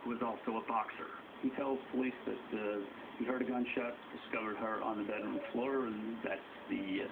was also a boxer. He tells police that he heard a gunshot, discovered her on the bedroom floor, and that's the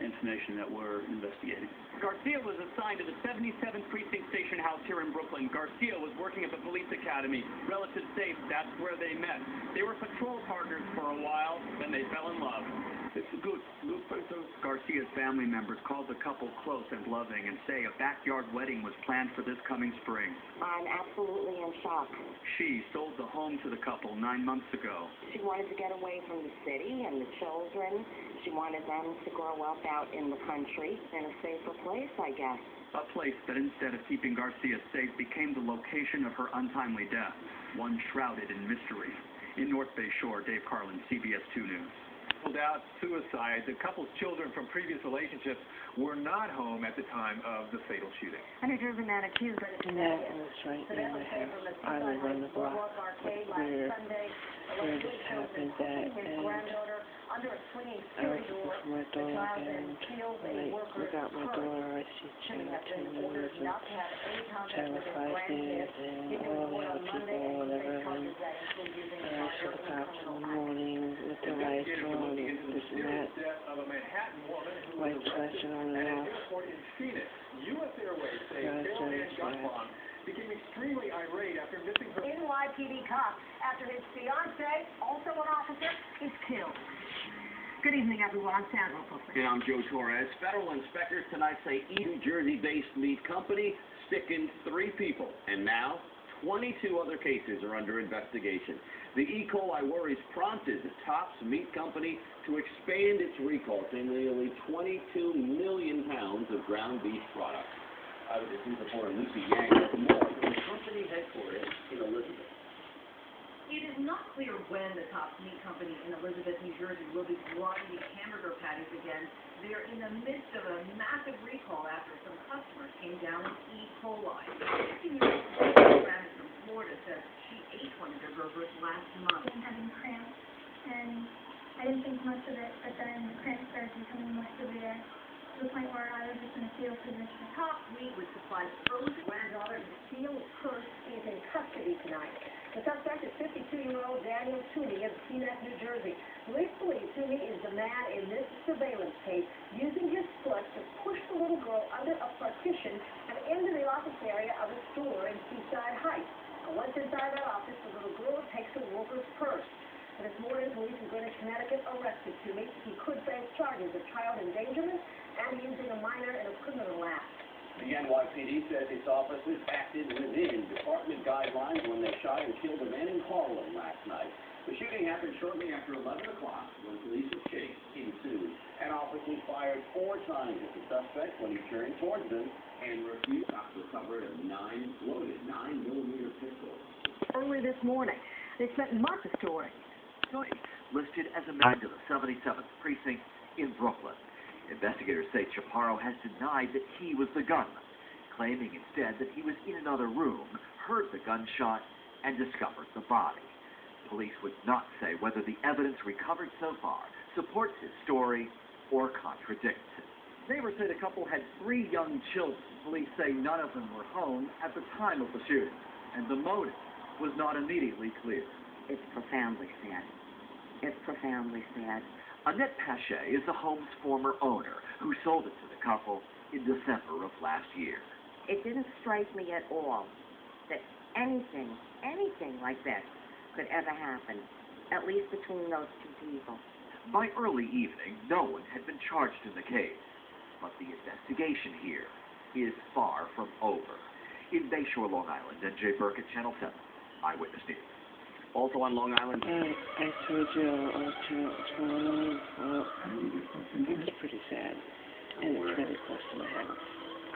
information that we're investigating. Garcia was assigned to the 77th Precinct Station House here in Brooklyn. Garcia was working at the police academy. Relatives say that's where they met. They were patrol partners for a while, then they fell in love. It's a good person. Garcia's family members called the couple close and loving and say a backyard wedding was planned for this coming spring. I'm absolutely in shock. She sold the home to the couple 9 months ago. She wanted to get away from the city and the children. She wanted them to grow up out in the country in a safer place, I guess. A place that instead of keeping Garcia safe became the location of her untimely death, one shrouded in mystery. In North Bay Shore, Dave Carlin, CBS 2 News. Out suicide. The couple's children from previous relationships were not home at the time of the fatal shooting. A New Jersey man accused And that was right in the house. I live on the block where this happened at, and I was looking for my dog, and when I look out my door, I see Channel 10 News and Channel 5 News and all the other people, whatever, and I saw the cops in the morning with the lights on and this and that, lights flashing on and off. Became extremely irate after missing her. NYPD cop after his fiancée, also an officer, is killed. Good evening, everyone. I'm Sandra. And I'm Joe Torres. Federal inspectors tonight say New Jersey-based meat company sticking 3 people, and now 22 other cases are under investigation. The E. coli worries prompted the Tops Meat Company to expand its recall to nearly 22 million pounds of ground beef products. Eyewitness News reporter Lucy Yang has more from the company headquarters in Elizabeth. It is not clear when the Tops Meat Company in Elizabeth, New Jersey, will be broadening hamburger patties again. They're in the midst of a massive recall after some customers came down with E. coli. 15-year-old Brandon from Florida says she ate one of their burgers last month. I'm having cramps, and I didn't think much of it, but then the cramps started becoming more severe, to the point where I was just in a fetal position. Tops Meat, which supplies frozen granddaughter Cecile Hurst, is in custody tonight. The suspect is 52-year-old Daniel Toomey of Teaneck, New Jersey. Police believe Toomey is the man in this surveillance tape, using his foot to push the little girl under a partition and into the office area of a store in Seaside Heights. And once inside that office, the little girl takes a worker's purse. And this morning, police in Greenwich, Connecticut arrested Toomey. He could face charges of child endangerment and using a minor in a criminal act. The NYPD says its officers acted within department guidelines when they shot and killed a man in Harlem last night. The shooting happened shortly after 11 o'clock when police chase ensued, and officers fired 4 times at the suspect when he turned towards them and refused to recover a 9-loaded 9mm pistol. Early this morning, they spent months of story. Listed as a member of the 77th Precinct in Brooklyn. Investigators say Chaparro has denied that he was the gunman, claiming instead that he was in another room, heard the gunshot, and discovered the body. Police would not say whether the evidence recovered so far supports his story or contradicts it. Neighbors say the couple had 3 young children. Police say none of them were home at the time of the shooting, and the motive was not immediately clear. It's profoundly sad. It's profoundly sad. Annette Pache is the home's former owner who sold it to the couple in December of last year. It didn't strike me at all that anything like this could ever happen, at least between those 2 people. By early evening, no one had been charged in the case, but the investigation here is far from over. In Bayshore, Long Island, N.J. Burkett, Channel 7, Eyewitness News. Also on Long Island. I told you what's going on. It's pretty sad, and it's really close to my house.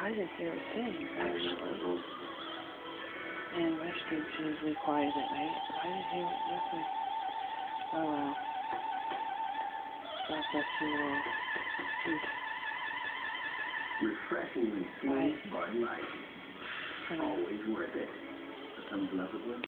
I didn't hear a thing, actually. And my street's usually quiet at night. I didn't hear nothing. Oh well. God bless you all. Peace. Refreshingly sweet Bud Light. Always worth it. For some lovable